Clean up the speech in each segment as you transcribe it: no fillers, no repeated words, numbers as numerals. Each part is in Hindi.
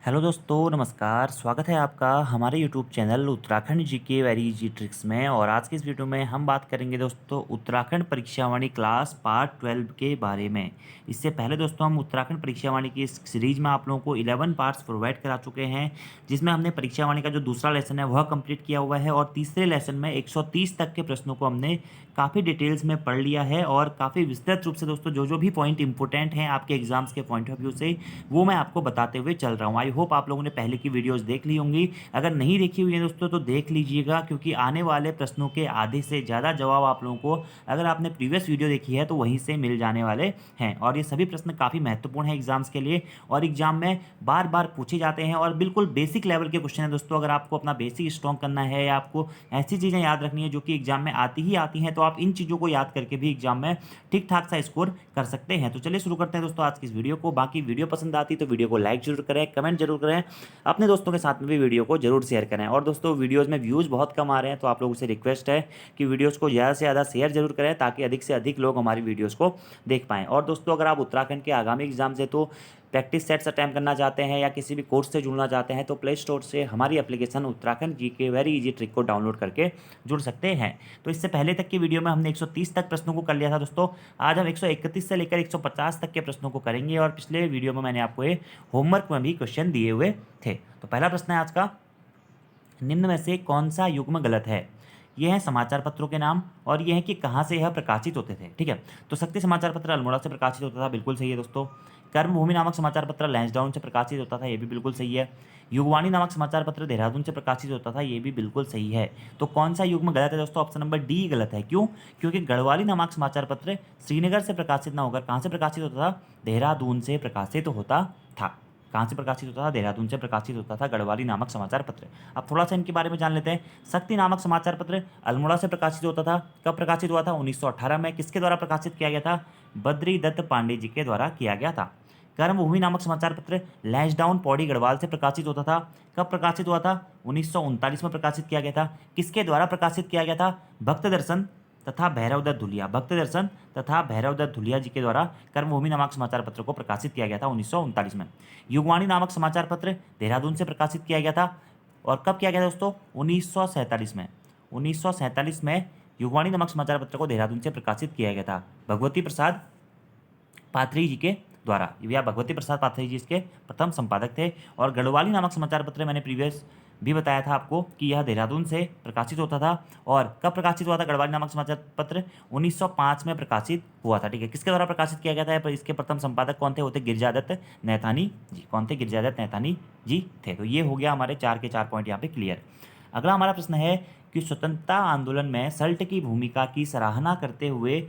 हेलो दोस्तों, नमस्कार। स्वागत है आपका हमारे YouTube channel Uttarakhand GK very easy tricks में। और आज की इस वीडियो में हम बात करेंगे दोस्तों उत्तराखंड परीक्षा वाणी क्लास पार्ट 12 के बारे में। इससे पहले दोस्तों हम उत्तराखंड परीक्षा वाणी की इस सीरीज में आप लोगों को 11 पार्ट्स प्रोवाइड करा चुके हैं, जिसमें हमने परीक्षा वाणी का जो दूसरा लेसन है वह कंप्लीट किया हुआ है और तीसरे लेसन में 130 तक के प्रश्नों को हमने काफ़ी डिटेल्स में पढ़ लिया है और काफ़ी विस्तृत रूप से दोस्तों जो जो भी पॉइंट इंपॉर्टेंट हैं आपके एग्जाम्स के पॉइंट ऑफ व्यू से वो मैं आपको बताते हुए चल रहा हूँ। आई होप आप लोगों ने पहले की वीडियोस देख ली होंगी। अगर नहीं देखी हुई है दोस्तों तो देख लीजिएगा, क्योंकि आने वाले प्रश्नों के आधे से ज़्यादा जवाब आप लोगों को अगर आपने प्रीवियस वीडियो देखी है तो वहीं से मिल जाने वाले हैं। और ये सभी प्रश्न काफ़ी महत्वपूर्ण हैं एग्जाम्स के लिए और एग्जाम में बार बार पूछे जाते हैं और बिल्कुल बेसिक लेवल के क्वेश्चन है दोस्तों। अगर आपको अपना बेसिक स्ट्रॉन्ग करना है या आपको ऐसी चीज़ें याद रखनी है जो कि एग्जाम में आती ही आती हैं, तो आप इन चीज़ों को याद करके भी एग्जाम में ठीक ठाक सा स्कोर कर सकते हैं। तो चलिए शुरू करते हैं दोस्तों आज की इस वीडियो को। बाकी वीडियो पसंद आती तो वीडियो को लाइक जरूर करें, कमेंट जरूर करें, अपने दोस्तों के साथ में भी वीडियो को जरूर शेयर करें। और दोस्तों वीडियोस में व्यूज़ बहुत कम आ रहे हैं तो आप लोगों से रिक्वेस्ट है कि वीडियोस को ज़्यादा से ज़्यादा शेयर जरूर करें ताकि अधिक से अधिक लोग हमारी वीडियोस को देख पाएँ। और दोस्तों अगर आप उत्तराखंड के आगामी एग्जाम से तो प्रैक्टिस सेट्स अटैम्प्ट करना चाहते हैं या किसी भी कोर्स से जुड़ना चाहते हैं तो प्ले स्टोर से हमारी application Uttarakhand GK very easy trick को डाउनलोड करके जुड़ सकते हैं। तो इससे पहले तक की वीडियो में हमने 130 तक प्रश्नों को कर लिया था दोस्तों। आज हम 131 से लेकर 150 तक के प्रश्नों को करेंगे और पिछले वीडियो में मैंने आपको ये होमवर्क में भी क्वेश्चन दिए हुए थे। तो पहला प्रश्न है आज का, निम्न में से कौन सा युग्म गलत है? ये हैं समाचार पत्रों के नाम और ये है कि कहाँ से यह प्रकाशित होते थे। ठीक है, तो शक्ति समाचार पत्र अल्मोड़ा से प्रकाशित होता था, बिल्कुल सही है दोस्तों। कर्मभूमि नामक समाचार पत्र लैंसडाउन से प्रकाशित होता था, ये भी बिल्कुल सही है। युगवाणी नामक समाचार पत्र देहरादून से प्रकाशित होता था, ये भी बिल्कुल सही है। तो कौन सा युग्म गलत है दोस्तों? ऑप्शन नंबर डी गलत है। क्यों? क्योंकि गढ़वाली नामक समाचार पत्र श्रीनगर से प्रकाशित ना होकर कहाँ से प्रकाशित होता था? देहरादून से प्रकाशित होता था। कहाँ से प्रकाशित होता था? देहरादून से प्रकाशित होता था गढ़वाली नामक समाचार पत्र। अब थोड़ा सा इनके बारे में जान लेते हैं। शक्ति नामक समाचार पत्र अल्मोड़ा से प्रकाशित होता था। कब प्रकाशित हुआ था? 1918 में। किसके द्वारा प्रकाशित किया गया था? बद्री दत्त पांडे जी के द्वारा किया गया था। कर्मभूमि नामक समाचार पत्र लैंसडाउन पौड़ी गढ़वाल से प्रकाशित होता था। कब प्रकाशित हुआ था? 1939 में प्रकाशित किया गया था। किसके द्वारा प्रकाशित किया गया था? भक्त दर्शन तथा भैरव दत्त धुलिया, भक्त दर्शन तथा भैरव दत्त धुलिया जी के द्वारा कर्मभूमि नामक समाचार पत्र को प्रकाशित किया गया था 1939 में। युगवाणी नामक समाचार पत्र देहरादून से प्रकाशित किया गया था और कब किया गया दोस्तों? 1947 में। 1947 में युगवाणी नामक समाचार पत्र को देहरादून से प्रकाशित किया गया था भगवती प्रसाद पाथरी जी के द्वारा। या भगवती प्रसाद पाथरी जी इसके प्रथम संपादक थे। और गढ़वाली नामक समाचार पत्र मैंने प्रीवियस भी बताया था आपको कि यह देहरादून से प्रकाशित होता था। और कब प्रकाशित हुआ था गढ़वाली नामक समाचार पत्र? 1905 में प्रकाशित हुआ था। ठीक है, किसके द्वारा प्रकाशित किया गया था? पर इसके प्रथम संपादक कौन थे? होते गिरिजादत्त नैथानी जी। कौन थे? गिरिजादत्त नैथानी जी थे। तो ये हो गया हमारे 4 के 4 पॉइंट यहाँ पे क्लियर। अगला हमारा प्रश्न है कि स्वतंत्रता आंदोलन में सल्ट की भूमिका की सराहना करते हुए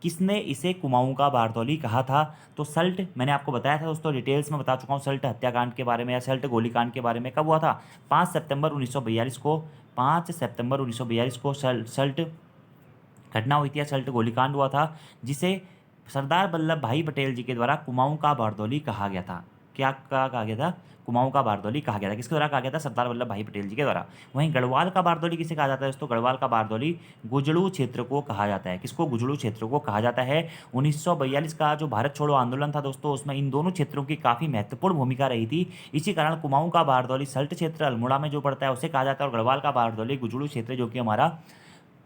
किसने इसे कुमाऊं का बारदौली कहा था? तो सल्ट मैंने आपको बताया था दोस्तों, डिटेल्स में बता चुका हूँ सल्ट हत्याकांड के बारे में या सल्ट गोलीकांड के बारे में। कब हुआ था? 5 सितंबर 1942 को। 5 सितंबर 1942 को सल्ट घटना हुई थी या सल्ट गोलीकांड हुआ था, जिसे सरदार वल्लभ भाई पटेल जी के द्वारा कुमाऊं का बारदौली कहा गया था। क्या कहा गया था? कुमाऊं का बारदौली कहा गया था। किसके द्वारा कहा गया था? सरदार वल्लभ भाई पटेल जी के द्वारा। वहीं गढ़वाल का बारदौली किसे कहा जाता है दोस्तों? गढ़वाल का बारदौली गुजड़ू क्षेत्र को कहा जाता है। किसको? गुजड़ू क्षेत्र को कहा जाता है। 1942 का जो भारत छोड़ो आंदोलन था दोस्तों, उसमें इन दोनों क्षेत्रों की काफ़ी महत्वपूर्ण भूमिका रही थी। इसी कारण कुमाऊं का बारदौली सल्ट क्षेत्र अल्मोड़ा में जो पड़ता है उसे कहा जाता है और गढ़वाल का बारदौली गुजड़ू क्षेत्र जो कि हमारा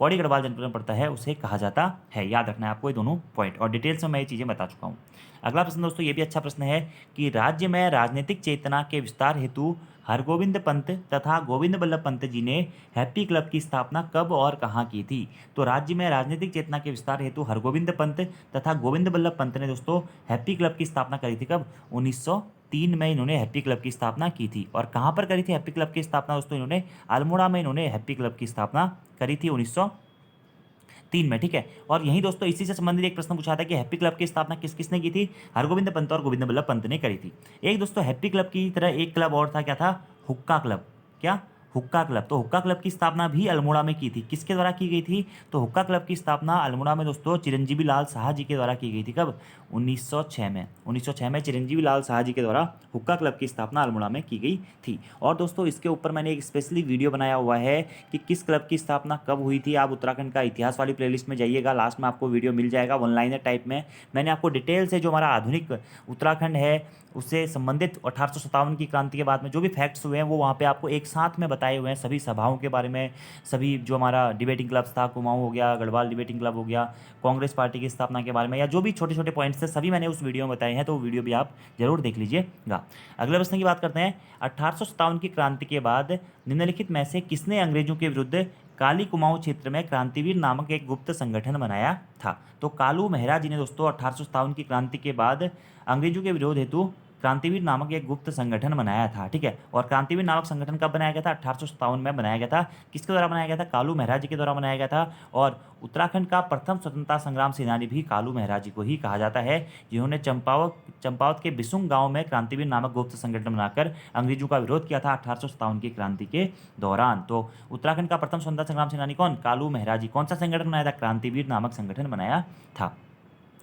पौड़ी गढ़वाल जनपद में पड़ता है उसे कहा जाता है। याद रखना है आपको ये दोनों पॉइंट और डिटेल्स में मैं ये चीज़ें बता चुका हूँ। अगला प्रश्न दोस्तों ये भी अच्छा प्रश्न है कि राज्य में राजनीतिक चेतना के विस्तार हेतु हरगोविंद पंत तथा गोविंद बल्लभ पंत जी ने हैप्पी क्लब की स्थापना कब और कहाँ की थी? तो राज्य में राजनीतिक चेतना के विस्तार हेतु हरगोविंद पंत तथा गोविंद बल्लभ पंत ने दोस्तों हैप्पी क्लब की स्थापना करी थी। कब? 1903 में इन्होंने हैप्पी क्लब की स्थापना की थी। और कहाँ पर करी थी हैप्पी क्लब की स्थापना दोस्तों? इन्होंने अल्मोड़ा में इन्होंने हैप्पी क्लब की स्थापना करी थी 1903 में। ठीक है, और यही दोस्तों इसी से संबंधित एक प्रश्न पूछा था कि हैप्पी क्लब की स्थापना किसने की थी? हरगोविंद पंत और गोविंद बल्लभ पंत ने करी थी। एक दोस्तों हैप्पी क्लब की तरह एक क्लब और था, क्या था? हुक्का क्लब। क्या? हुक्का क्लब। तो हुक्का क्लब की स्थापना भी अल्मोड़ा में की थी। किसके द्वारा की गई थी? तो हुक्का क्लब की स्थापना अल्मोड़ा में दोस्तों चिरंजीवी लाल शाह जी के द्वारा की गई थी। कब? 1906 में। 1906 में चिरंजीवी लाल शाह जी के द्वारा हुक्का क्लब की स्थापना अल्मोड़ा में की गई थी। और दोस्तों इसके ऊपर मैंने एक स्पेशली वीडियो बनाया हुआ है कि किस क्लब की स्थापना कब हुई थी। आप उत्तराखंड का इतिहास वाली प्लेलिस्ट में जाइएगा, लास्ट में आपको वीडियो मिल जाएगा वन लाइनर टाइप में। मैंने आपको डिटेल से जो हमारा आधुनिक उत्तराखंड है उससे संबंधित 1857 की क्रांति के बाद में जो भी फैक्ट्स हुए हैं वो वहाँ पे आपको एक साथ में बताए हुए हैं, सभी सभाओं के बारे में, सभी जो हमारा डिबेटिंग क्लब्स था, कुमाऊं हो गया, गढ़वाल डिबेटिंग क्लब हो गया, कांग्रेस पार्टी की स्थापना के बारे में, या जो भी छोटे छोटे पॉइंट्स थे सभी मैंने उस वीडियो में बताए हैं, तो वो वीडियो भी आप जरूर देख लीजिएगा। अगले प्रश्न की बात करते हैं। 1857 की क्रांति के बाद निम्नलिखित में से किसने अंग्रेजों के विरुद्ध काली कुमाऊं क्षेत्र में क्रांतिवीर नामक एक गुप्त संगठन बनाया था? तो कालू मेहरा जी ने दोस्तों 1857 की क्रांति के बाद अंग्रेजों के विरोध हेतु क्रांतिवीर नामक एक गुप्त संगठन बनाया था। ठीक है, और क्रांतिवीर नामक संगठन कब बनाया गया था? 1857 में बनाया गया था। किसके द्वारा बनाया गया था? कालू मेहरा जी के द्वारा बनाया गया था। और उत्तराखंड का प्रथम स्वतंत्रता संग्राम सेनानी भी कालू मेहरा जी को ही कहा जाता है, जिन्होंने चंपावत के बिसुंग गांव में क्रांतिवीर नामक गुप्त संगठन बनाकर अंग्रेजों का विरोध किया था 1857 की क्रांति के दौरान। तो उत्तराखंड का प्रथम स्वतंत्रता संग्राम सेनानी कौन? कालू मेहरा जी। कौन सा संगठन बनाया था? क्रांतिवीर नामक संगठन बनाया था।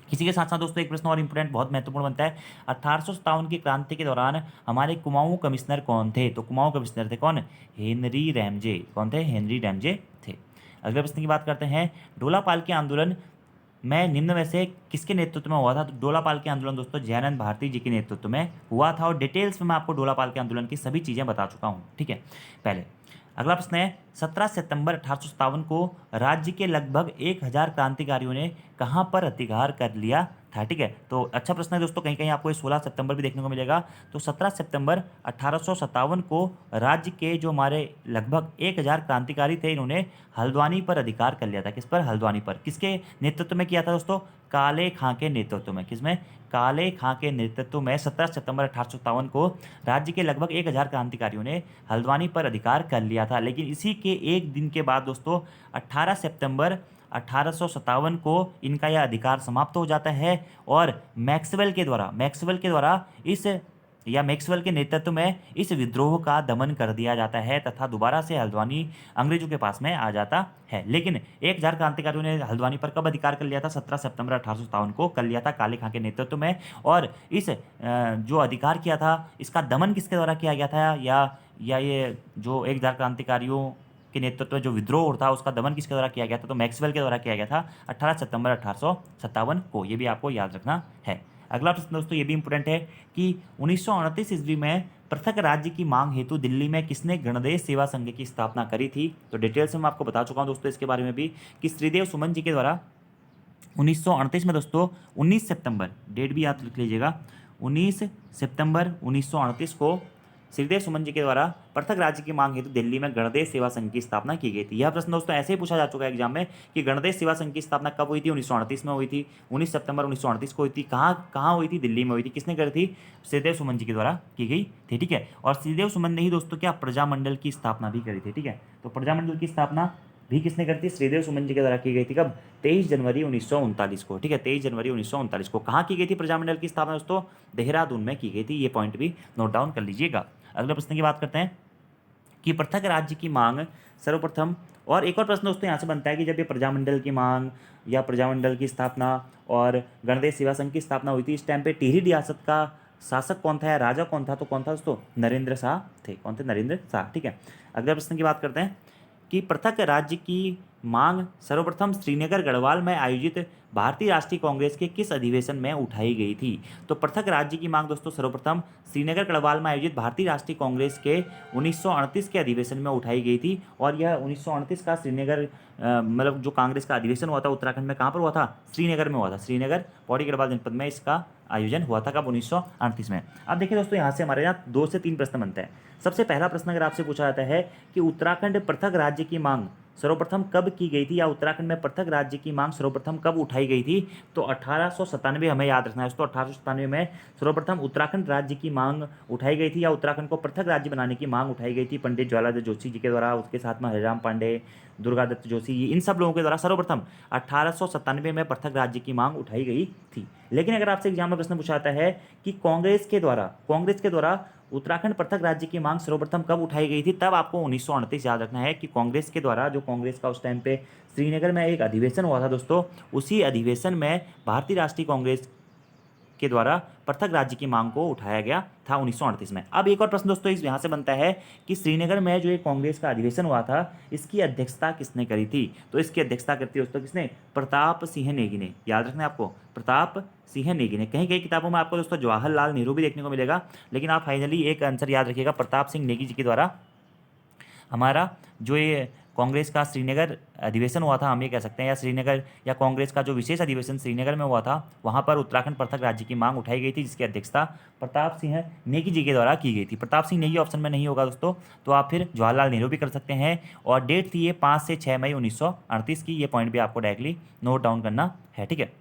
इसी के साथ साथ दोस्तों एक प्रश्न और इंपॉर्टेंट बहुत महत्वपूर्ण बनता है। 1857 की क्रांति के दौरान हमारे कुमाऊं कमिश्नर कौन थे? तो कुमाऊं कमिश्नर थे कौन? Henry Ramsay. कौन थे? हेनरी रैमजे थे। अगले प्रश्न की बात करते हैं। डोलापाल के आंदोलन में निम्न में से किसके नेतृत्व में हुआ था? तो डोलापाल के आंदोलन दोस्तों जयानंद भारती जी के नेतृत्व में हुआ था, और डिटेल्स में मैं आपको डोलापाल के आंदोलन की सभी चीज़ें बता चुका हूँ। ठीक है, पहले अगला प्रश्न है। 17 सितंबर 1857 को राज्य के लगभग 1000 क्रांतिकारियों ने कहाँ पर अधिकार कर लिया था? ठीक है, तो अच्छा प्रश्न है दोस्तों, कहीं कहीं आपको ये 16 सितंबर भी देखने को मिलेगा। तो 17 सितंबर 1857 को राज्य के जो हमारे लगभग 1000 क्रांतिकारी थे, इन्होंने हल्द्वानी पर अधिकार कर लिया था। किस पर? हल्द्वानी पर। किसके नेतृत्व में किया था दोस्तों? काले खां के नेतृत्व में। किसमें? काले खां के नेतृत्व में 17 सितंबर 1857 को राज्य के लगभग 1000 क्रांतिकारियों ने हल्द्वानी पर अधिकार कर लिया था। लेकिन इसी के एक दिन के बाद दोस्तों 18 सितंबर 1857 को इनका यह अधिकार समाप्त हो जाता है, और मैक्सवेल के नेतृत्व में इस विद्रोह का दमन कर दिया जाता है, तथा दोबारा से हल्द्वानी अंग्रेजों के पास में आ जाता है। लेकिन 1000 क्रांतिकारियों ने हल्द्वानी पर कब अधिकार कर लिया था? 17 सितंबर 1857 को कर लिया था, काले खां के नेतृत्व में। और इस जो अधिकार किया था, इसका दमन किसके द्वारा किया गया था? या ये जो 1000 क्रांतिकारियों के नेतृत्व में जो विद्रोह था उसका दमन किसके द्वारा किया गया था? तो मैक्सवेल के द्वारा किया गया था 18 सितंबर 1857 को। ये भी आपको याद रखना है। अगला प्रश्न दोस्तों ये भी इंपॉर्टेंट है कि 1938 ईस्वी में पृथक राज्य की मांग हेतु दिल्ली में किसने गणदेश सेवा संघ की स्थापना करी थी? तो डिटेल्स में मैं आपको बता चुका हूँ दोस्तों इसके बारे में भी, कि श्रीदेव सुमन जी के द्वारा 1938 में दोस्तों 19 सितंबर, डेट भी याद रख लीजिएगा, 19 सितंबर 1938 को श्रीदेव सुमन जी के द्वारा पृथक राज्य की मांग हेतु दिल्ली में गणदेश सेवा संघ की स्थापना की गई थी। यह प्रश्न दोस्तों ऐसे ही पूछा जा चुका है एग्जाम में कि गणदेश सेवा संघ की स्थापना कब हुई थी? 1938 में हुई थी, 19 सितंबर 1938 को हुई थी। कहाँ हुई थी? दिल्ली में हुई थी। किसने करी थी? श्रीदेव सुमन जी के द्वारा की गई थी। ठीक है, और श्रीदेव सुमन ने ही दोस्तों क्या प्रजामंडल की स्थापना भी करी थी। ठीक है, तो प्रजामंडल की स्थापना भी किसने करी थी? श्रीदेव सुमन जी के द्वारा की गई थी। कब? 23 जनवरी 1939 को। ठीक है, 23 जनवरी 1939 को। कहाँ की गई थी प्रजामंडल की स्थापना दोस्तों? देहरादून में की गई थी। ये पॉइंट भी नोट डाउन कर लीजिएगा। अगले प्रश्न की बात करते हैं कि पृथक राज्य की मांग सर्वप्रथम, और एक और प्रश्न दोस्तों यहाँ से बनता है कि जब ये प्रजामंडल की मांग या प्रजामंडल की स्थापना और गणदेश सेवा संघ की स्थापना हुई थी, इस टाइम पे टिहरी रियासत का शासक कौन था या राजा कौन था? तो कौन था दोस्तों? नरेंद्र शाह थे। कौन थे? नरेंद्र शाह। ठीक है, अगले प्रश्न की बात करते हैं कि पृथक राज्य की मांग सर्वप्रथम श्रीनगर गढ़वाल में आयोजित भारतीय राष्ट्रीय कांग्रेस के किस अधिवेशन में उठाई गई थी? तो पृथक राज्य की मांग दोस्तों सर्वप्रथम श्रीनगर गढ़वाल में आयोजित भारतीय राष्ट्रीय कांग्रेस के 1938 के अधिवेशन में उठाई गई थी। और यह 1938 का श्रीनगर मतलब जो कांग्रेस का अधिवेशन हुआ था उत्तराखंड में, कहाँ पर हुआ था? श्रीनगर में हुआ था। श्रीनगर पौड़ी गढ़वाल जनपद में इसका आयोजन हुआ था। कब? 1938 में। अब देखिए दोस्तों यहाँ से हमारे यहाँ 2 से 3 प्रश्न बनते हैं। सबसे पहला प्रश्न अगर आपसे पूछा जाता है कि उत्तराखंड पृथक राज्य की मांग सर्वप्रथम कब की गई थी, या उत्तराखंड में पृथक राज्य की मांग सर्वप्रथम कब उठाई गई थी? तो 1897 हमें याद रखना है दोस्तों। 1897 में सर्वप्रथम उत्तराखंड राज्य की मांग उठाई गई थी, या उत्तराखंड को पृथक राज्य बनाने की मांग उठाई गई थी पंडित ज्वालादत्त जोशी जी के द्वारा, उसके साथ में हरिराम पांडे, दुर्गादत्त जोशी, इन सब लोगों के द्वारा सर्वप्रथम 1897 में पृथक राज्य की मांग उठाई गई थी। लेकिन अगर आपसे एग्जाम में प्रश्न पूछा जाता है कि कांग्रेस के द्वारा उत्तराखंड पृथक राज्य की मांग सर्वप्रथम कब उठाई गई थी, तब आपको 1938 याद रखना है कि कांग्रेस के द्वारा, जो कांग्रेस का उस टाइम पे श्रीनगर में एक अधिवेशन हुआ था दोस्तों, उसी अधिवेशन में भारतीय राष्ट्रीय कांग्रेस के द्वारा पृथक राज्य की मांग को उठाया गया था 1938 में। अब एक और प्रश्न दोस्तों इस यहाँ से बनता है कि श्रीनगर में जो एक कांग्रेस का अधिवेशन हुआ था, इसकी अध्यक्षता किसने करी थी? तो इसकी अध्यक्षता करती है दोस्तों किसने? प्रताप सिंह नेगी ने। याद रखना है आपको, प्रताप सिंह नेगी ने। कहीं कहीं किताबों में आपको दोस्तों जवाहरलाल नेहरू भी देखने को मिलेगा, लेकिन आप फाइनली एक आंसर याद रखिएगा, प्रताप सिंह नेगी जी के द्वारा हमारा जो ये कांग्रेस का श्रीनगर अधिवेशन हुआ था, हम ये कह सकते हैं, या श्रीनगर या कांग्रेस का जो विशेष अधिवेशन श्रीनगर में हुआ था, वहाँ पर उत्तराखंड पृथक राज्य की मांग उठाई गई थी, जिसकी अध्यक्षता प्रताप सिंह नेगी जी के द्वारा की गई थी। प्रताप सिंह नेगी ऑप्शन में नहीं होगा दोस्तों, तो आप फिर जवाहरलाल नेहरू भी कर सकते हैं। और डेट थी ये 5 से 6 मई 1938 की। ये पॉइंट भी आपको डायरेक्टली नोट डाउन करना है, ठीक है।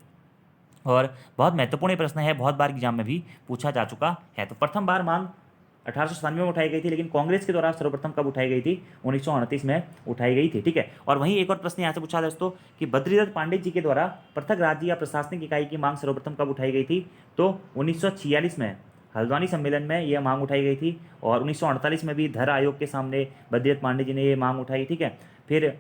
और बहुत महत्वपूर्ण प्रश्न है, बहुत बार एग्जाम में भी पूछा जा चुका है। तो प्रथम बार मांग 1897 में उठाई गई थी, लेकिन कांग्रेस के द्वारा सर्वप्रथम कब उठाई गई थी? 1938 में उठाई गई थी, ठीक है। और वहीं एक और प्रश्न यहाँ से पूछा दोस्तों कि बद्रीदत्त पांडे जी के द्वारा पृथक राज्य या प्रशासनिक इकाई की मांग सर्वप्रथम कब उठाई गई थी? तो 1946 में हल्द्वानी सम्मेलन में यह मांग उठाई गई थी। और 1948 में भी धर आयोग के सामने बद्रीदत्त पांडे जी ने ये मांग उठाई, ठीक है। फिर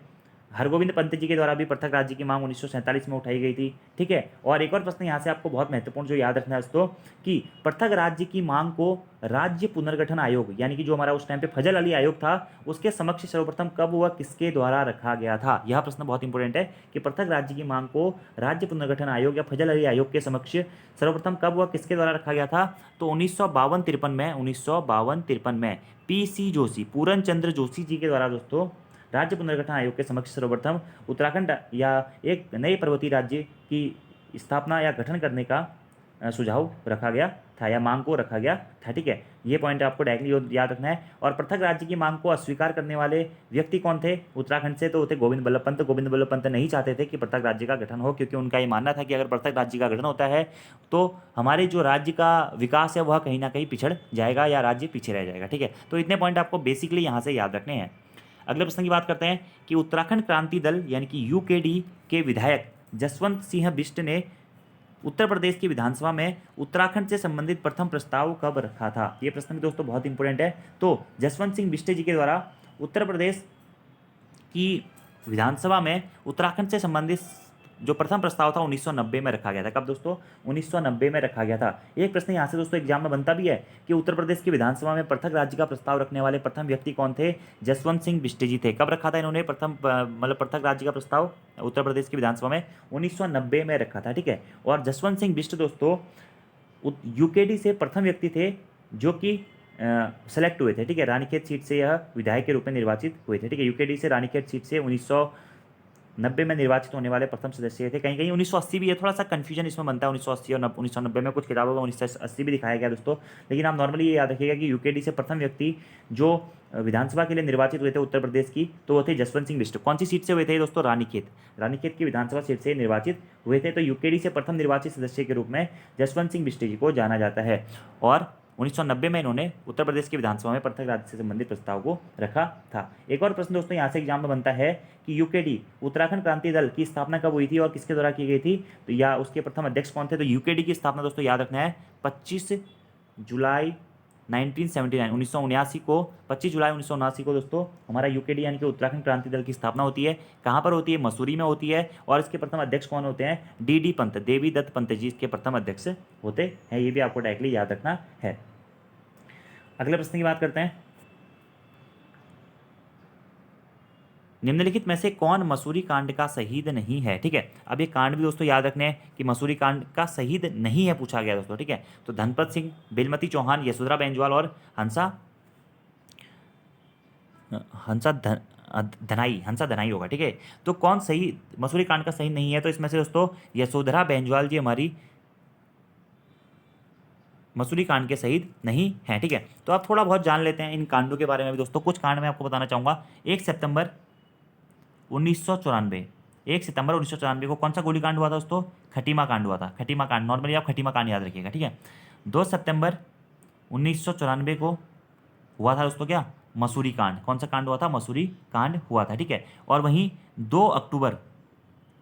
हरगोविंद पंत जी के द्वारा भी पृथक राज्य की मांग 1947 में उठाई गई थी, ठीक है। और एक और प्रश्न यहाँ से आपको बहुत महत्वपूर्ण जो याद रखना है दोस्तों कि पृथक राज्य की मांग को राज्य पुनर्गठन आयोग, यानी कि जो हमारा उस टाइम पे फजल अली आयोग था, उसके समक्ष सर्वप्रथम कब व किसके द्वारा रखा गया था? यह प्रश्न बहुत इंपॉर्टेंट है कि पृथक राज्य की मांग को राज्य पुनर्गठन आयोग या फजल अली आयोग के समक्ष सर्वप्रथम कब व किसके द्वारा रखा गया था? तो 1952-53 में PC जोशी, पूरन चंद्र जोशी जी के द्वारा दोस्तों राज्य पुनर्गठन आयोग के समक्ष सर्वप्रथम उत्तराखंड या एक नए पर्वतीय राज्य की स्थापना या गठन करने का सुझाव रखा गया था, या मांग को रखा गया था, ठीक है। ये पॉइंट आपको डायरेक्टली याद रखना है। और पृथक राज्य की मांग को अस्वीकार करने वाले व्यक्ति कौन थे उत्तराखंड से? तो थे गोविंद बल्लभ पंत। गोविंद बल्लभ पंत नहीं चाहते थे कि पृथक राज्य का गठन हो, क्योंकि उनका ये मानना था कि अगर पृथक राज्य का गठन होता है तो हमारे जो राज्य का विकास है वह कहीं ना कहीं पिछड़ जाएगा या राज्य पीछे रह जाएगा, ठीक है। तो इतने पॉइंट आपको बेसिकली यहाँ से याद रखने हैं। अगले प्रश्न की बात करते हैं कि उत्तराखंड क्रांति दल यानी कि UKD के विधायक जसवंत सिंह बिष्ट ने उत्तर प्रदेश की विधानसभा में उत्तराखंड से संबंधित प्रथम प्रस्ताव कब रखा था? ये प्रश्न भी दोस्तों बहुत इंपॉर्टेंट है। तो जसवंत सिंह बिष्ट जी के द्वारा उत्तर प्रदेश की विधानसभा में उत्तराखंड से संबंधित जो प्रथम प्रस्ताव था 1990 में रखा गया था। कब दोस्तों? 1990 में रखा गया था। एक प्रश्न यहाँ से दोस्तों एग्जाम में बनता भी है कि उत्तर प्रदेश की विधानसभा में पृथक राज्य का प्रस्ताव रखने वाले प्रथम व्यक्ति कौन थे? जसवंत सिंह बिष्ट जी थे। कब रखा था इन्होंने प्रथम मतलब पृथक राज्य का प्रस्ताव उत्तर प्रदेश की विधानसभा में? 1990 में रखा था, ठीक है। और जसवंत सिंह बिष्ट दोस्तों UKD से प्रथम व्यक्ति थे जो कि सेलेक्ट हुए थे, ठीक है। रानीखेत सीट से यह विधायक के रूप में निर्वाचित हुए थे, ठीक है। UKD से रानीखेत सीट से 1990 में निर्वाचित होने वाले प्रथम सदस्य थे। कहीं कहीं 1980 भी है, थोड़ा सा कंफ्यूजन इसमें बनता है 1980 और 1990 में। कुछ किताबों में 1980 भी दिखाया गया दोस्तों, लेकिन आप नॉर्मली ये याद रखिएगा कि UKD से प्रथम व्यक्ति जो विधानसभा के लिए निर्वाचित हुए थे उत्तर प्रदेश की, तो वो थे जसवंत सिंह बिष्ट। कौन सी सीट से हुए थे दोस्तों? रानीखेत की विधानसभा सीट से निर्वाचित हुए थे। तो UKD से प्रथम निर्वाचित सदस्य के रूप में जसवंत सिंह बिष्ट जी को जाना जाता है। और 1990 में इन्होंने उत्तर प्रदेश की विधानसभा में पृथक राज्य से संबंधित प्रस्ताव को रखा था। एक और प्रश्न दोस्तों यहाँ से एग्जाम में बनता है कि UKD उत्तराखंड क्रांति दल की स्थापना कब हुई थी और किसके द्वारा की गई थी? तो या उसके प्रथम अध्यक्ष कौन थे? तो UKD की स्थापना दोस्तों याद रखना है 25 जुलाई 1979 को 25 जुलाई 1979 को दोस्तों हमारा UKD यानी कि उत्तराखंड क्रांति दल की स्थापना होती है। कहाँ पर होती है? मसूरी में होती है। और इसके प्रथम अध्यक्ष कौन होते हैं? DD पंत, देवी दत्त पंत जी इसके प्रथम अध्यक्ष होते हैं। ये भी आपको डायरेक्टली याद रखना है। अगले प्रश्न की बात करते हैं। निम्नलिखित में से कौन मसूरी कांड का शहीद नहीं है? ठीक है, अब ये कांड भी दोस्तों याद रखने हैं कि मसूरी कांड का शहीद नहीं है पूछा गया दोस्तों, ठीक है। तो धनपत सिंह, बेलमती चौहान, यशोधरा बेंजवाल और हंसा धनाई होगा, ठीक है। तो कौन सही मसूरी कांड का शहीद नहीं है? तो इसमें से दोस्तों यशोधरा बेंजवाल जी हमारी मसूरी कांड के शहीद नहीं हैं, ठीक है। तो आप थोड़ा बहुत जान लेते हैं इन कांडों के बारे में भी दोस्तों। कुछ कांड मैं आपको बताना चाहूँगा। 1 सितंबर 1994 को कौन सा गोलीकांड हुआ था दोस्तों? खटीमा कांड हुआ था। खटीमा कांड, नॉर्मली आप खटीमा कांड याद रखिएगा, ठीक है। 2 सितंबर 1994 को हुआ था दोस्तों क्या? मसूरी कांड। कौन सा कांड हुआ था? मसूरी कांड हुआ था, ठीक है। और वहीं 2 अक्टूबर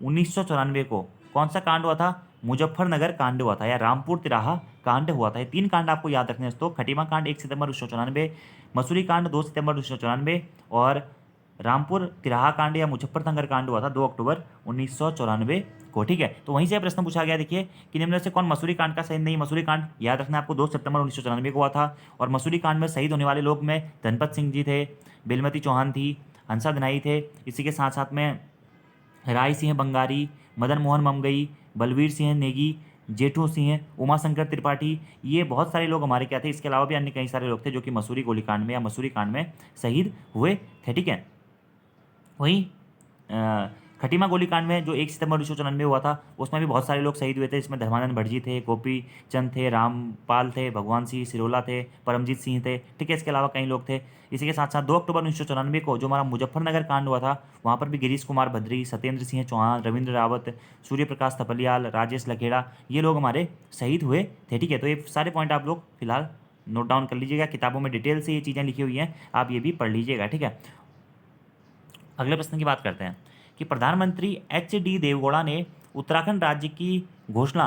1994 को कौन सा कांड हुआ था? मुजफ्फरनगर कांड हुआ था या रामपुर तिराहा कांड हुआ था। ये 3 कांड आपको याद रखने हैं दोस्तों। खटीमा कांड 1 सितंबर 1994, मसूरी कांड 2 सितंबर 1994 और रामपुर तिराहा कांड या मुजफ्फरनगर कांड हुआ था 2 अक्टूबर 1994 को। ठीक है, तो वहीं से प्रश्न पूछा गया, देखिए कि निम्न में से कौन मसूरी कांड का शहीद नहीं। मसूरी कांड याद रखना आपको 2 सितंबर 1994 को हुआ था। और मसूरी कांड में शहीद होने वाले लोग में धनपत सिंह जी थे, बेलमती चौहान थी, हंसा धनाई थे, इसी के साथ साथ में राय सिंह बंगारी, मदन मोहन ममगई, बलवीर सिंह नेगी, जेठू सिंह, उमाशंकर त्रिपाठी, ये बहुत सारे लोग हमारे क्या थे। इसके अलावा भी अन्य कई सारे लोग थे जो कि मसूरी गोलीकांड में या मसूरी कांड में शहीद हुए थे। ठीक है, वहीं खटीमा गोलीकांड में जो 1 सितंबर 1994 हुआ था, उसमें भी बहुत सारे लोग शहीद हुए थे। इसमें धर्मानंद भटजी थे, गोपी चंद थे, रामपाल थे, भगवान सिंह सिरोला थे, परमजीत सिंह थे। ठीक है, इसके अलावा कई लोग थे। इसी के साथ साथ 2 अक्टूबर 1994 को जो हमारा मुजफ्फरनगर कांड हुआ था, वहाँ पर भी गिरीश कुमार भद्री, सत्येंद्र सिंह चौहान, रविंद्र रावत, सूर्य प्रकाश थपलियाल, राजेश लखेड़ा, ये लोग हमारे शहीद हुए थे। ठीक है, तो ये सारे पॉइंट आप लोग फिलहाल नोट डाउन कर लीजिएगा। किताबों में डिटेल से ये चीज़ें लिखी हुई हैं, आप ये भी पढ़ लीजिएगा। ठीक है, अगले प्रश्न की बात करते हैं कि प्रधानमंत्री HD देवगौड़ा ने उत्तराखंड राज्य की घोषणा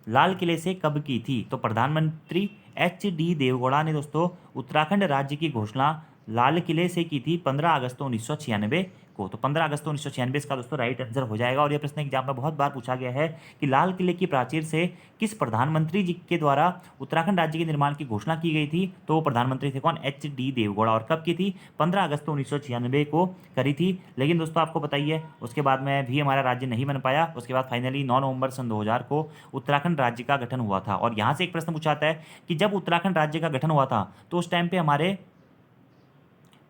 लाल किले से कब की थी। तो प्रधानमंत्री HD देवगौड़ा ने दोस्तों उत्तराखंड राज्य की घोषणा लाल किले से की थी 15 अगस्त 1996 को। तो 15 अगस्त 1996 इसका दोस्तों राइट आंसर हो जाएगा। और यह प्रश्न एग्जाम में बहुत बार पूछा गया है कि लाल किले की प्राचीर से किस प्रधानमंत्री जी के द्वारा उत्तराखंड राज्य के निर्माण की घोषणा की गई थी। तो वो प्रधानमंत्री थे कौन, HD देवगौड़ा। और कब की थी, 15 अगस्त 1996 को करी थी। लेकिन दोस्तों आपको बताइए उसके बाद में भी हमारा राज्य नहीं बन पाया। उसके बाद फाइनली 9 नवंबर सन 2000 को उत्तराखंड राज्य का गठन हुआ था। और यहाँ से एक प्रश्न पूछा जाता है कि जब उत्तराखंड राज्य का गठन हुआ था तो उस टाइम पे हमारे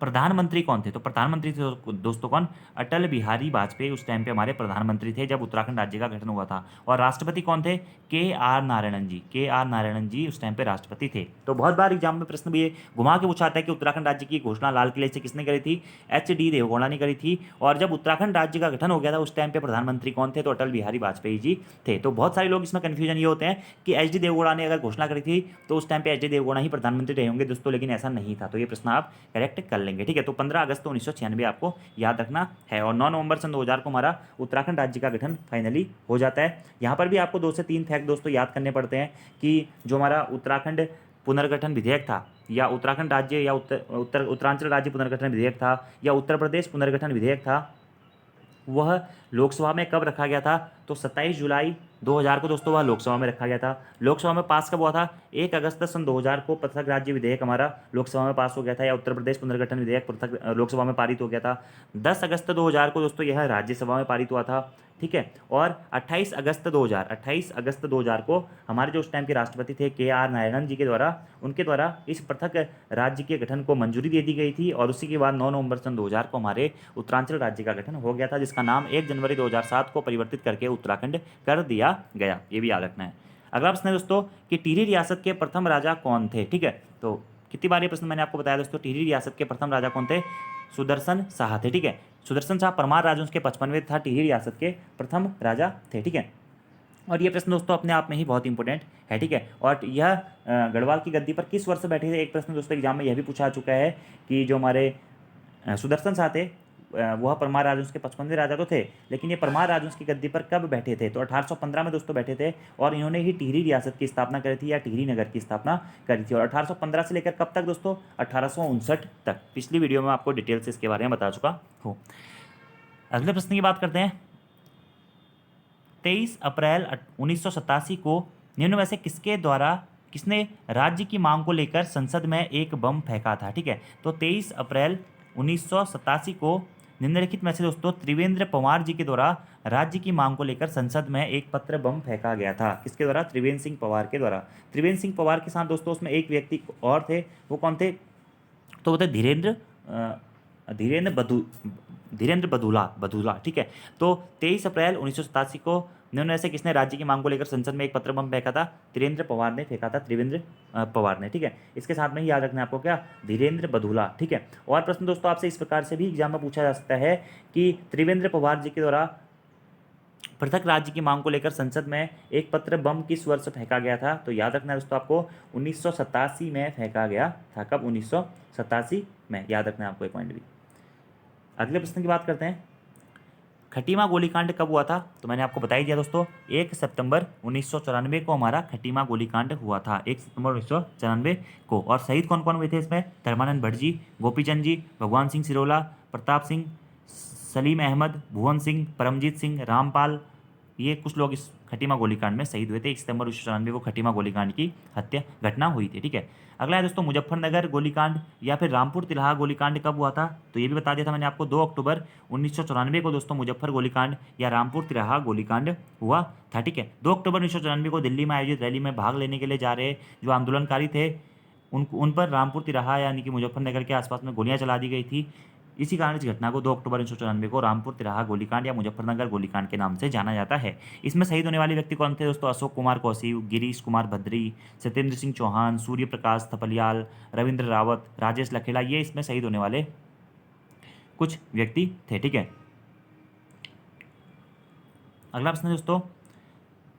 प्रधानमंत्री कौन थे। तो प्रधानमंत्री थे दोस्तों कौन, अटल बिहारी वाजपेयी उस टाइम पे हमारे प्रधानमंत्री थे जब उत्तराखंड राज्य का गठन हुआ था। और राष्ट्रपति कौन थे, KR नारायणन जी। KR नारायणन जी उस टाइम पे राष्ट्रपति थे। तो बहुत बार एग्जाम में प्रश्न भी ये घुमा के पूछा आता है कि उत्तराखंड राज्य की घोषणा लाल किले से किसने करी थी, HD देवगौड़ा ने करी थी। और जब उत्तराखंड राज्य का गठन हो गया था उस टाइम पे प्रधानमंत्री कौन थे, तो अटल बिहारी वाजपेयी जी थे। तो बहुत सारे लोग इसमें कन्फ्यूजन ये होते हैं कि HD देवगौड़ा ने अगर घोषणा करी थी तो उस टाइम पे HD देवगौड़ा ही प्रधानमंत्री रहे होंगे दोस्तों, लेकिन ऐसा नहीं था। तो ये प्रश्न आप करेक्ट कर लेंगे। ठीक है, तो 15 अगस्त 1996 आपको याद रखना है। और 9 नवंबर सन 2000 को हमारा उत्तराखंड राज्य का गठन फाइनली हो जाता है। यहाँ पर भी आपको 2 से 3 फैक्ट दोस्तों याद करने पड़ते हैं कि जो हमारा उत्तराखंड पुनर्गठन विधेयक था, या उत्तराखंड राज्य या उत्तरांचल राज्य पुनर्गठन विधेयक था, या उत्तर प्रदेश पुनर्गठन विधेयक था, वह लोकसभा में कब रखा गया था। तो 27 जुलाई 2000 को दोस्तों वह लोकसभा में रखा गया था। लोकसभा में पास कब हुआ था, 1 अगस्त सन 2000 को पृथक राज्य विधेयक हमारा लोकसभा में पास हो गया था, या उत्तर प्रदेश पुनर्गठन विधेयक पृथक लोकसभा में पारित हो गया था। 10 अगस्त 2000 को दोस्तों यह राज्यसभा में पारित हुआ था। ठीक है, और 28 अगस्त 2000 को हमारे जो उस टाइम के राष्ट्रपति थे KR नारायणन जी के द्वारा, उनके द्वारा इस पृथक राज्य के गठन को मंजूरी दे दी गई थी। और उसी के बाद 9 नवंबर सन 2000 को हमारे उत्तरांचल राज्य का गठन हो गया था, जिसका नाम 1 जनवरी 2007 को परिवर्तित करके उत्तराखंड कर दिया गया। ये भी याद रखना है। अगला प्रश्न है दोस्तों कि टिहरी रियासत के प्रथम राजा कौन थे। ठीक है, तो कितनी बार ये प्रश्न मैंने आपको बताया दोस्तों, टिहरी रियासत के प्रथम राजा कौन थे, सुदर्शन शाह थे। ठीक है, सुदर्शन शाह परमार राजवंश के 55वें था टिहरी रियासत के प्रथम राजा थे। ठीक है, और ये प्रश्न दोस्तों अपने आप में ही बहुत इंपॉर्टेंट है। ठीक है, और यह गढ़वाल की गद्दी पर किस वर्ष बैठे थे। एक प्रश्न दोस्तों एग्जाम में यह भी पूछा चुका है कि जो हमारे सुदर्शन शाह थे वह परमार राजवंश के 55वें राजा तो थे, लेकिन ये परमार राजवंश की गद्दी पर कब बैठे थे। तो 1815 में दोस्तों बैठे थे, और इन्होंने ही टिहरी रियासत की स्थापना करी थी, या टिहरी नगर की स्थापना करी थी। और 1815 से लेकर कब तक दोस्तों, 1859 तक। पिछली वीडियो में आपको डिटेल से इसके बारे में बता चुका हूँ। अगले प्रश्न की बात करते हैं। 23 अप्रैल 1987 को निम्न में से किसने राज्य की मांग को लेकर संसद में एक बम फेंका था। ठीक है, तो 23 अप्रैल 1987 को निम्नलिखित में से दोस्तों त्रिवेंद्र पवार जी के द्वारा राज्य की मांग को लेकर संसद में एक पत्र बम फेंका गया था। किसके द्वारा, त्रिवेंद्र सिंह पवार के द्वारा। त्रिवेंद्र सिंह पवार के साथ दोस्तों उसमें एक व्यक्ति और थे, वो कौन थे, तो वो थे धीरेन्द्र बधूला। ठीक है, तो 23 अप्रैल 1987 को निम्न में से किसने राज्य की मांग को लेकर संसद में एक पत्र बम फेंका था, त्रिवेंद्र पवार ने फेंका था, त्रिवेंद्र पवार ने। ठीक है, इसके साथ में ही याद रखना है आपको क्या, धीरेन्द्र बधूला। ठीक है, और प्रश्न दोस्तों आपसे इस प्रकार से भी एग्जाम में पूछा जा सकता है कि त्रिवेंद्र पवार जी के द्वारा पृथक राज्य की मांग को लेकर संसद में एक पत्र बम किस वर्ष फेंका गया था। तो याद रखना है दोस्तों आपको 1987 में फेंका गया था। कब, 1987 में। याद रखना है आपको एक पॉइंट भी। अगले प्रश्न की बात करते हैं, खटीमा गोलीकांड कब हुआ था। तो मैंने आपको बता ही दिया दोस्तों, 1 सितंबर 1994 को हमारा खटीमा गोलीकांड हुआ था, 1 सितंबर 1994 को। और शहीद कौन कौन हुए थे इसमें, धर्मानंद भटजी, गोपीचंद जी, भगवान सिंह सिरोला, प्रताप सिंह, सलीम अहमद, भुवन सिंह, परमजीत सिंह, रामपाल, ये कुछ लोग इस खटीमा गोलीकांड में शहीद हुए थे। 1 सितंबर 1994 को खटीमा गोलीकांड की हत्या घटना हुई थी। ठीक है, अगला है दोस्तों मुजफ्फरनगर गोलीकांड या फिर रामपुर तिराहा गोलीकांड कब हुआ था, तो ये भी बता दिया था मैंने आपको। 2 अक्टूबर 1994 को दोस्तों मुजफ्फर गोलीकांड या रामपुर तिराहा गोलीकांड हुआ था। ठीक है, 2 अक्टूबर 1994 को दिल्ली में आयोजित रैली में भाग लेने के लिए जा रहे जो आंदोलनकारी थे उन पर रामपुर तिराहा यानी कि मुजफ्फरनगर के आसपास में गोलियां चला दी गई थी। इसी कारण इस घटना को 2 अक्टूबर 1994 को रामपुर तिराहा गोलीकांड या मुजफ्फरनगर गोलीकांड के नाम से जाना जाता है। इसमें शहीद होने वाले व्यक्ति कौन थे दोस्तों? अशोक कुमार कौशिक, गिरीश कुमार भद्री, सत्येंद्र सिंह चौहान, सूर्य प्रकाश थपलियाल, रविंद्र रावत, राजेश लखेड़ा, ये इसमें शहीद होने वाले कुछ व्यक्ति थे। ठीक है, अगला प्रश्न है दोस्तों,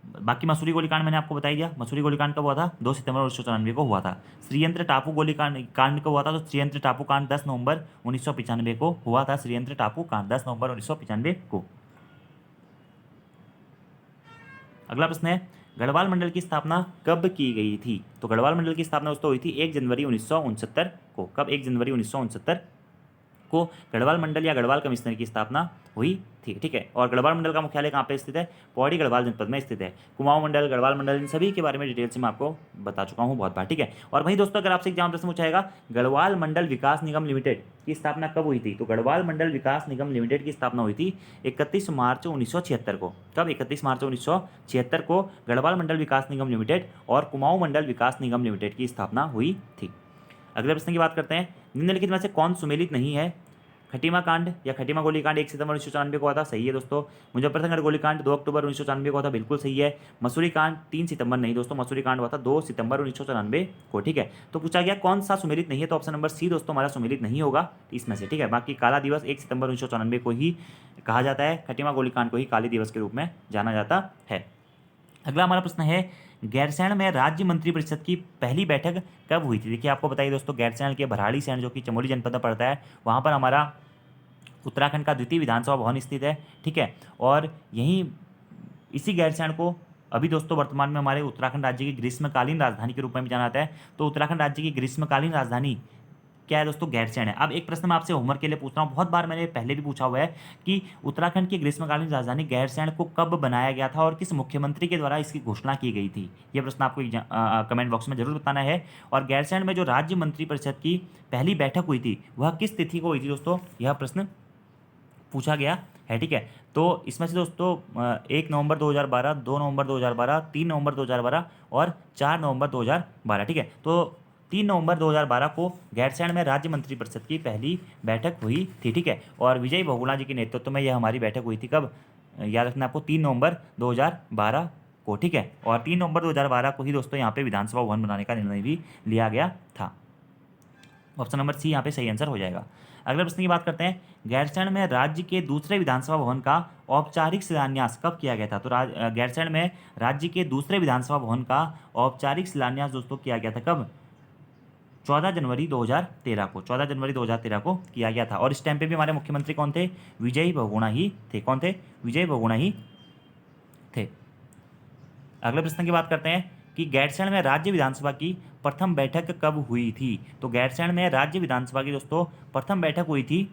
बाकी मसूरी गोलीकांड मैंने आपको बता ही दिया। मसूरी गोलीकांड कब हुआ था? 2 सितंबर 1994 को हुआ था। श्रीयंत्र टापू गोलीकांड कांड कब हुआ था? तो श्रीयंत्र टापू कांड 10 नवंबर 1995 को हुआ था। श्रीयंत्र टापू कांड 10 नवंबर 1995 को। अगला प्रश्न है, गढ़वाल मंडल की स्थापना कब की गई थी? तो गढ़वाल मंडल की स्थापना दोस्तों हुई थी 1 जनवरी 1969 को। कब? 1 जनवरी 1969 को गढ़वाल मंडल या गढ़वाल कमिश्नर की स्थापना हुई थी। ठीक है, और गढ़वाल मंडल का मुख्यालय कहाँ पे स्थित है? पौड़ी गढ़वाल जनपद में स्थित है। कुमाऊं मंडल, गढ़वाल मंडल, इन सभी के बारे में डिटेल से मैं आपको बता चुका हूँ बहुत बार। ठीक है, और वहीं दोस्तों अगर आपसे एग्जाम प्रश्न पूछाएगा गढ़वाल मंडल विकास निगम लिमिटेड की स्थापना कब हुई थी? तो गढ़वाल मंडल विकास निगम लिमिटेड की स्थापना हुई थी 31 मार्च 1976 को। कब? 31 मार्च 1976 को गढ़वाल मंडल विकास निगम लिमिटेड और कुमाऊं मंडल विकास निगम लिमिटेड की स्थापना हुई थी। अगले प्रश्न की बात करते हैं, निम्नलिखित में से कौन सुमेलित नहीं है? खटीमा कांड या खटीमा गोलीकांड 1 सितंबर 1994 को हुआ था, सही है दोस्तों। मुजफ्फरनगर गोलीकांड 2 अक्टूबर 1994 को हुआ था, बिल्कुल सही है। मसूरी कांड 3 सितंबर नहीं दोस्तों, मसूरी कांड हुआ था 2 सितंबर 1994 को। ठीक है, तो पूछा गया कौन सा सुमेलित नहीं है, तो ऑप्शन नंबर सी दोस्तों हमारा सुमेलित नहीं होगा इसमें से। ठीक है, बाकी काला दिवस 1 सितंबर 1994 को ही कहा जाता है, खटीमा गोलीकांड को ही काली दिवस के रूप में जाना जाता है। अगला हमारा प्रश्न है, गैरसैंण में राज्य मंत्रिपरिषद की पहली बैठक कब हुई थी? देखिए आपको बताइए दोस्तों, गैरसैंण के भराड़ीसैंण जो कि चमोली जनपद में पड़ता है, वहाँ पर हमारा उत्तराखंड का द्वितीय विधानसभा भवन स्थित है। ठीक है, और यहीं इसी गैरसैंण को अभी दोस्तों वर्तमान में हमारे उत्तराखंड राज्य की ग्रीष्मकालीन राजधानी के रूप में भी जाना जाता है। तो उत्तराखंड राज्य की ग्रीष्मकालीन राजधानी क्या है दोस्तों? गैरसैंण है। अब एक प्रश्न मैं आपसे होमवर्क के लिए पूछ रहा हूँ, बहुत बार मैंने पहले भी पूछा हुआ है कि उत्तराखंड की ग्रीष्मकालीन राजधानी गैरसैंण को कब बनाया गया था और किस मुख्यमंत्री के द्वारा इसकी घोषणा की गई थी? ये प्रश्न आपको कमेंट बॉक्स में जरूर बताना है। और गैरसैंण में जो राज्य मंत्रिपरिषद की पहली बैठक हुई थी वह किस तिथि को हुई थी दोस्तों? यह प्रश्न पूछा गया है। ठीक है, तो इसमें से दोस्तों 1 नवंबर 2012, 2 नवंबर 2012, 3 नवंबर 2012 और 4 नवंबर 2012। ठीक है, तो 3 नवंबर 2012 को गैरसैंण में राज्य मंत्रिपरिषद की पहली बैठक हुई थी। ठीक है, और विजय बहुगुणा जी के नेतृत्व में यह हमारी बैठक हुई थी। कब? याद रखना आपको, 3 नवंबर 2012 को। ठीक है, और 3 नवंबर 2012 को ही दोस्तों यहाँ पे विधानसभा भवन बनाने का निर्णय भी लिया गया था। ऑप्शन नंबर सी यहाँ पे सही आंसर हो जाएगा। अगले प्रश्न की बात करते हैं, गैरसैंण में राज्य के दूसरे विधानसभा भवन का औपचारिक शिलान्यास कब किया गया था? तो गैरसैंण में राज्य के दूसरे विधानसभा भवन का औपचारिक शिलान्यास दोस्तों किया गया था कब? 14 जनवरी 2013 को। 14 जनवरी 2013 को किया गया था। और इस टाइम पे भी हमारे मुख्यमंत्री कौन थे? विजय बहुगुणा ही थे। कौन थे? विजय बहुगुणा ही थे। अगले प्रश्न की बात करते हैं कि गैरसैंण में राज्य विधानसभा की प्रथम बैठक कब हुई थी? तो गैरसैंण में राज्य विधानसभा की दोस्तों प्रथम बैठक हुई थी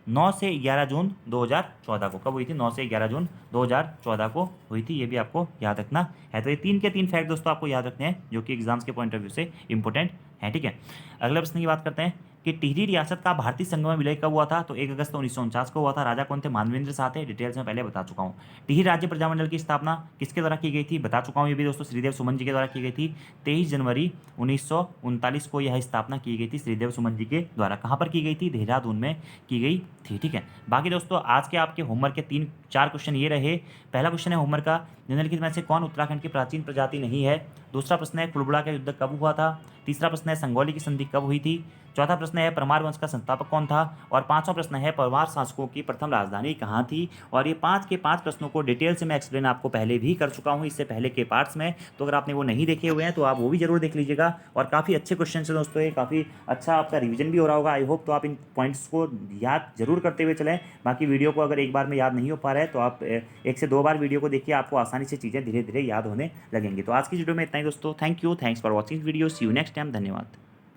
9 से 11 जून 2014 को। कब हुई थी? 9 से 11 जून 2014 को हुई थी। ये भी आपको याद रखना है। तो ये 3 के 3 फैक्ट दोस्तों आपको याद रखने हैं जो कि एग्जाम्स के पॉइंट ऑफ व्यू से इंपॉर्टेंट है। ठीक है, अगले प्रश्न की बात करते हैं कि टिहरी रियासत का भारतीय संघ में विलय कब हुआ था? तो 1 अगस्त 1949 को हुआ था। राजा कौन थे? मानवेंद्र शाह थे। डिटेल्स में पहले बता चुका हूँ। टिहरी राज्य प्रजामंडल की स्थापना किसके द्वारा की गई थी? बता चुका हूँ ये भी दोस्तों, श्रीदेव सुमन जी के द्वारा की गई थी। 23 जनवरी 1939 को यह स्थापना की गई थी श्रीदेव सुमन जी के द्वारा। कहाँ पर की गई थी? देहरादून में की गई थी। ठीक है, बाकी दोस्तों आज के आपके होमवर्क के 3-4 क्वेश्चन ये रहे। पहला क्वेश्चन है होमवर्क का, निम्नलिखित में से कौन उत्तराखंड की प्राचीन प्रजाति नहीं है? दूसरा प्रश्न है कुलबुड़ा का युद्ध कब हुआ था? तीसरा प्रश्न है संगौली की संधि कब हुई थी? चौथा प्रश्न है परमार वंश का संस्थापक कौन था? और पांचवा प्रश्न है परमार शासकों की प्रथम राजधानी कहाँ थी? और ये 5 के 5 प्रश्नों को डिटेल से मैं एक्सप्लेन आपको पहले भी कर चुका हूँ इससे पहले के पार्ट्स में। तो अगर आपने वो नहीं देखे हुए हैं तो आप वो भी जरूर देख लीजिएगा। और काफ़ी अच्छे क्वेश्चन है दोस्तों, ये काफ़ी अच्छा आपका रिविजन भी हो रहा होगा। आई होप तो आप इन पॉइंट्स को याद जरूर करते हुए चलें। बाकी वीडियो को अगर एक बार में याद नहीं हो पा रहा है तो आप 1 से 2 बार वीडियो को देखिए, आपको आसानी से चीज़ें धीरे धीरे याद होने लगेंगी। तो आज की वीडियो में इतना ही दोस्तों। Thank you, thanks for watching video. See you next time. धन्यवाद।